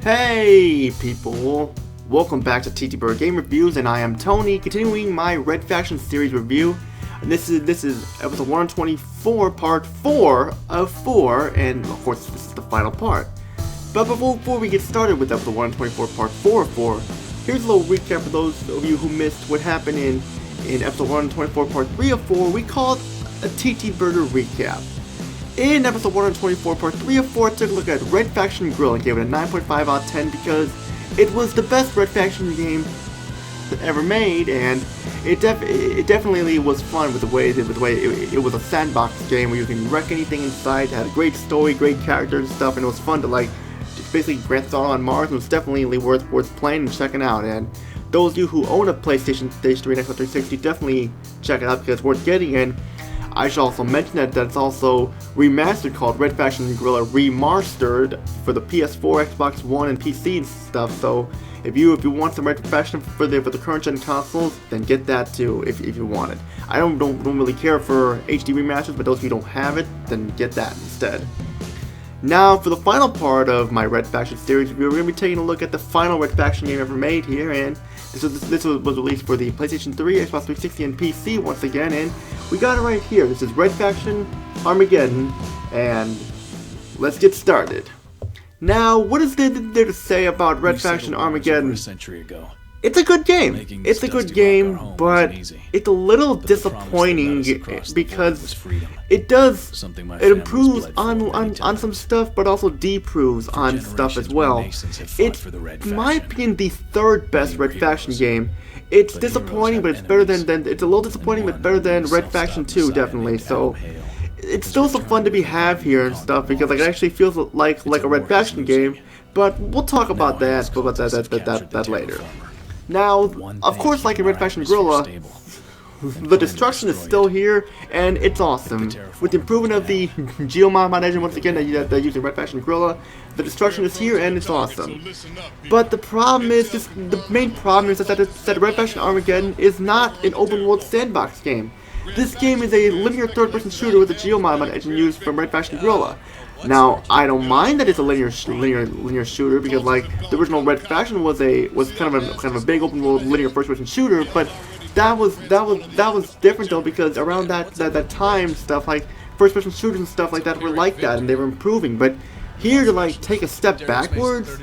Hey people! Welcome back to TTBurger Game Reviews, and I am Tony, continuing my Red Faction series review. And this is episode 124, part 4 of 4, and of course this is the final part. But before we get started with episode 124, part 4 of 4, here's a little recap for those of you who missed what happened in episode 124, part 3 of 4. We called a TTBurger recap. In episode 124, part 3 of 4, I took a look at Red Faction Grill and gave it a 9.5 out of 10 because it was the best Red Faction game ever made, and it definitely was fun with the way it was a sandbox game where you can wreck anything inside. It had a great story, great characters and stuff, and it was fun to like just basically Grand Theft Auto on Mars. And it was definitely worth playing and checking out. And those of you who own a PlayStation Stage 3 and Xbox 360, definitely check it out because it's worth getting. And I should also mention that it's also remastered, called Red Faction Guerrilla Remastered, for the PS4, Xbox One, and PC and stuff. So if you want some Red Faction for the current gen consoles, then get that too if you want it. I don't really care for HD remasters, but those of you who don't have it, then get that instead. Now for the final part of my Red Faction series review, we're going to be taking a look at the final Red Faction game ever made here, and this was released for the PlayStation 3, Xbox 360, and PC once again, and we got it right here. This is Red Faction Armageddon, and let's get started. Now, what is there to say about Red Faction Armageddon? A century ago. It's a good game. It's a good game, but it's a little disappointing because it improves on some stuff, but also deproves on stuff as well. It's, in my opinion, the third best Red Faction game. It's disappointing, but it's better than it's a little disappointing, but better than Red Faction 2, definitely. So it's still some fun to be had here and stuff because like it actually feels like a Red Faction game. But we'll talk about that later. Now, of course, like in Red Faction Guerrilla, the destruction is still here, and it's awesome. With the improvement of the Geo-Mod engine, once again, that they use in Red Faction Guerrilla, the destruction is here, and it's awesome. But the problem is, the main problem is that Red Faction Armageddon is not an open-world sandbox game. This game is a linear third-person shooter with a Geo-Mod engine used from Red Faction Guerrilla. Now, I don't mind that it's a linear shooter because like the original Red Faction was kind of a big open world linear first person shooter, but that was different though because around that time stuff like first person shooters and stuff like that were like that and they were improving. But here to like take a step backwards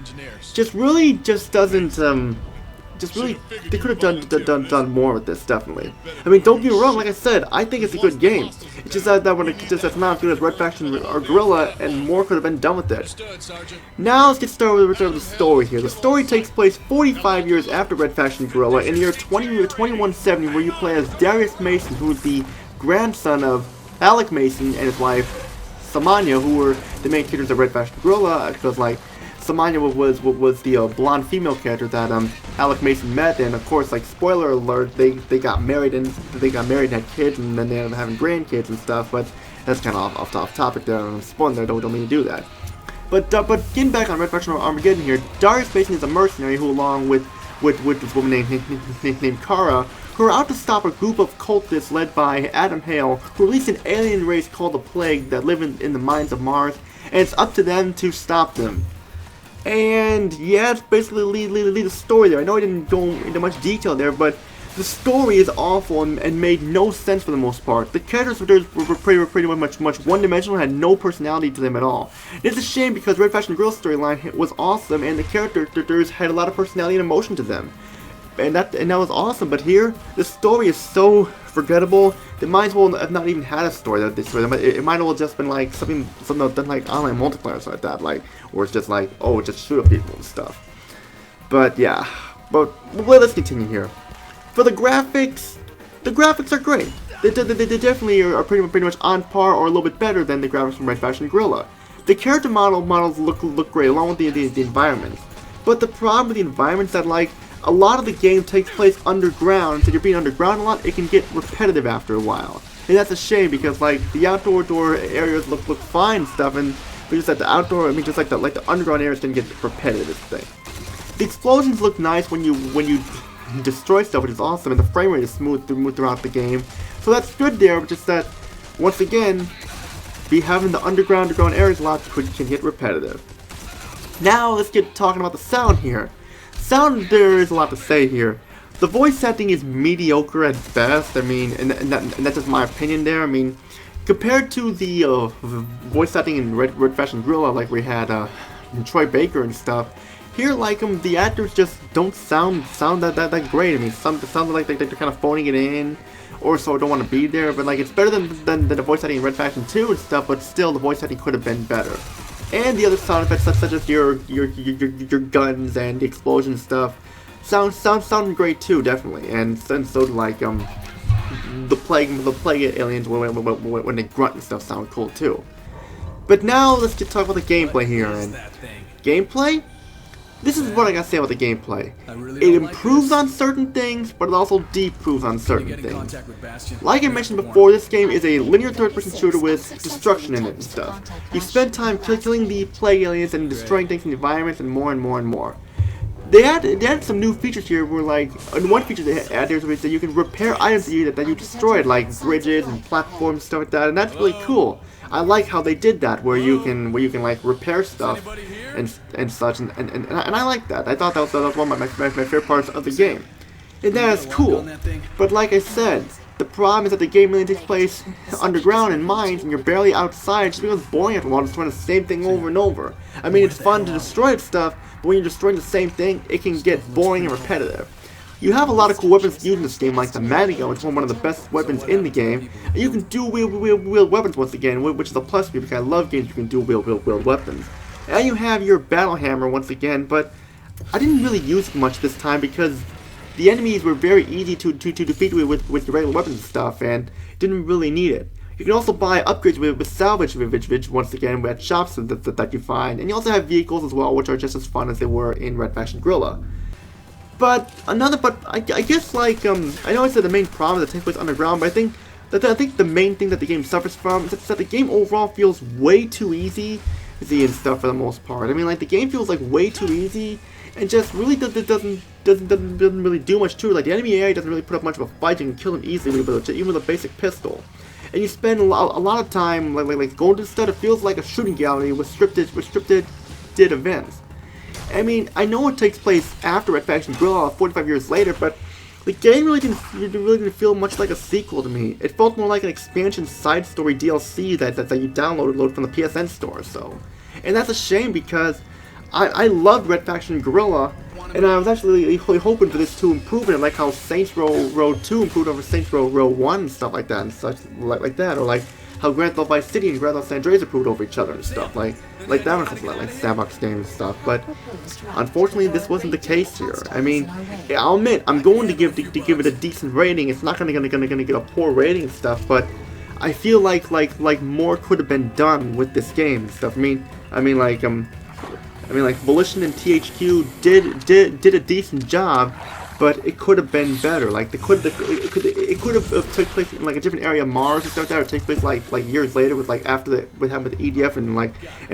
they could have done more with this, definitely. I mean, don't get me wrong, like I said, I think it's a good game. It's just that when it's not as good as Red Faction or Guerrilla, and more could have been done with it. Now let's get started with the story here. The story takes place 45 years after Red Faction Guerrilla in the year 2170, where you play as Darius Mason, who is the grandson of Alec Mason and his wife Samanya, who were the main characters of Red Faction Guerrilla, because like Samanya was the blonde female character that Alec Mason met, and of course, like spoiler alert, they got married and had kids, and then they ended up having grandkids and stuff. But that's kind of off topic there. I'm spoiling there. Don't mean to do that. But getting back on Red Faction Armageddon here, Darius Mason is a mercenary who, along with this woman named Kara, who are out to stop a group of cultists led by Adam Hale, who released an alien race called the Plague that live in the mines of Mars, and it's up to them to stop them. And yeah, it's basically lead the story there. I know I didn't go into much detail there, but the story is awful and made no sense for the most part. The characters were pretty much one-dimensional, had no personality to them at all. It's a shame because Red Faction Guerrilla storyline was awesome, and the characters had a lot of personality and emotion to them. And that was awesome, but here, the story is so forgettable, they might as well have not even had a story. It might as well have just been like something done like online multiplayer or something like that, like, or it's just like, oh, just shoot at people and stuff. But yeah, but let's continue here. For the graphics are great. They definitely are pretty much on par or a little bit better than the graphics from Red Faction Guerrilla. The character models look great, along with the environments. But the problem with the environments is that like a lot of the game takes place underground, so you're being underground a lot, it can get repetitive after a while. And that's a shame because like the outdoor areas look fine and stuff, and but just that the outdoor, I mean just like the underground areas can get repetitive thing. The explosions look nice when you destroy stuff, which is awesome, and the frame rate is smooth throughout the game. So that's good there, but just that once again, having the underground areas a lot can get repetitive. Now let's get talking about the sound here. Sound, there is a lot to say here. The voice acting is mediocre at best. I mean, and that's just my opinion there. I mean, compared to the voice acting in Red Faction Guerrilla, like we had Troy Baker and stuff, here, like, the actors just don't sound that great. I mean, some sound like they're kind of phoning it in, or so don't want to be there. But like, it's better than the voice acting in Red Faction 2 and stuff. But still, the voice acting could have been better. And the other sound effects, such as your guns and the explosion stuff, sound great too, definitely. And so do like the plague aliens when they grunt and stuff sound cool too. But now let's just talk about the gameplay here. And gameplay? This is what I gotta say about the gameplay. It improves on certain things, but it also deproves on certain things. Like I mentioned before, this game is a linear third-person shooter with destruction in it and stuff. You spend time killing the plague aliens and destroying things in the environments and more and more and more. They added some new features here where, like, one feature they added is that you can repair items that you destroyed, like bridges and platforms, stuff like that, and that's really cool. I like how they did that, where you can like repair stuff and such, and I like that. I thought that was one of my favorite parts of the game, and that is cool. But like I said, the problem is that the game really takes place underground in mines, and you're barely outside. It just becomes boring after a while, just doing the same thing over and over. I mean, it's fun to destroy stuff, but when you're destroying the same thing, it can get boring and repetitive. You have a lot of cool weapons to use in this game, like the Madigan, which is one of the best weapons in the game. And you can dual-wield weapons once again, which is a plus for me, because I love games you can dual-wield weapons. And you have your battle hammer once again, but I didn't really use it much this time because the enemies were very easy to defeat with your regular weapons and stuff, and didn't really need it. You can also buy upgrades with salvage once again at shops that you find, and you also have vehicles as well, which are just as fun as they were in Red Faction Guerrilla. But I guess, like, I know I said the main problem is that it takes place underground, but I think the main thing that the game suffers from is that the game overall feels way too easy and stuff for the most part. I mean, like, the game feels like way too easy and just really doesn't really do much to it. Like, the enemy AI doesn't really put up much of a fight. You can kill them easily even with a basic pistol. And you spend a lot of time like going to stuff. It feels like a shooting gallery with scripted events. I mean, I know it takes place after Red Faction Guerrilla 45 years later, but the game really didn't feel much like a sequel to me. It felt more like an expansion side story DLC that you downloaded from the PSN store. So, and that's a shame because I loved Red Faction Guerrilla, and I was actually hoping for this to improve it, like how Saints Row 2 improved over Saints Row 1 and stuff like that, and such like that, or like how Grand Theft Vice City and Grand Theft San Andreas improved over each other and stuff, like that was something like sandbox games and stuff. But unfortunately, this wasn't the case here. I mean, I'll admit I'm going to give it a decent rating. It's not gonna get a poor rating and stuff, but I feel like more could have been done with this game and stuff. I mean, like Volition and THQ did a decent job, but it could have been better. Like it could have took place in like a different area of Mars and stuff like that, or take place like years later with like after what happened with the EDF and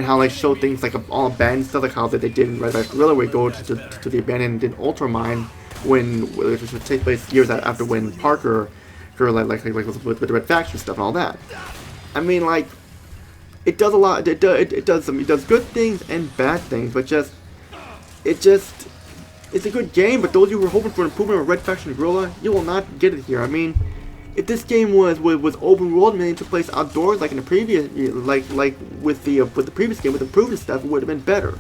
how like show things like all abandoned stuff, like how they did in Red Faction Guerrilla, where you go to the abandoned Ultramine which would take place years after when Parker like was with the Red Faction stuff and all that. I mean, like, it does a lot. It does good things and bad things, but it's a good game. But those who were hoping for an improvement of Red Faction Guerrilla, you will not get it here. I mean, if this game was open world and it took place outdoors like in the previous, like with the previous game with improved stuff, it would have been better.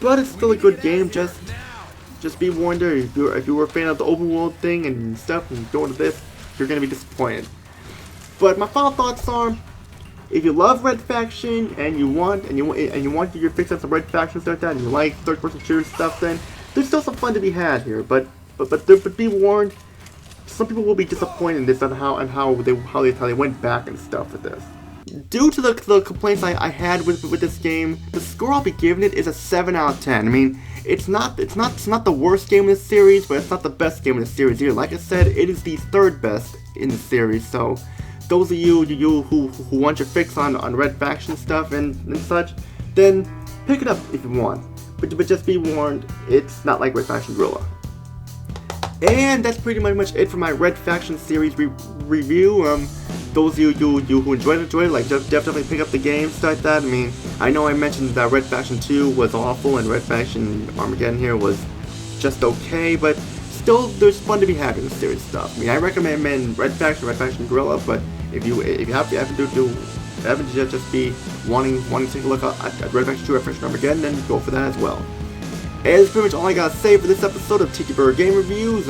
But it's still a good game. Just be warned there. If you were a fan of the open world thing and stuff, and going to this, you're gonna be disappointed. But my final thoughts are: if you love Red Faction and you want your fix on some Red Faction stuff like that, and you like third-person shooter stuff, then there's still some fun to be had here. But be warned, some people will be disappointed in this on how they went back and stuff with this. Due to the complaints I had with this game, the score I'll be giving it is a 7 out of 10. I mean, it's not the worst game in the series, but it's not the best game in the series either. Like I said, it is the third best in the series. So those of you who want your fix on Red Faction stuff and such, then pick it up if you want. But just be warned, it's not like Red Faction Guerrilla. And that's pretty much it for my Red Faction series review. those of you who enjoyed it, like definitely pick up the game, stuff like that. I mean, I know I mentioned that Red Faction 2 was awful and Red Faction Armageddon here was just okay, but still there's fun to be had in the series stuff. I mean, I recommend Red Faction Gorilla, but if you happen to just be wanting to take a look at Red Faction 2 or Red Faction Armageddon, then go for that as well. And that's pretty much all I gotta say for this episode of TTBurger Game Reviews.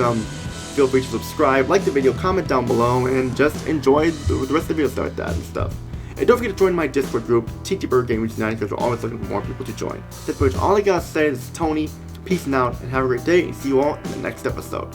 Feel free to subscribe, like the video, comment down below, and just enjoy the rest of the video stuff like that and stuff. And don't forget to join my Discord group, TTBurger Game Reviews 90, because we're always looking for more people to join. That's pretty much all I gotta say. This is Tony. Peace out, and have a great day, and see you all in the next episode.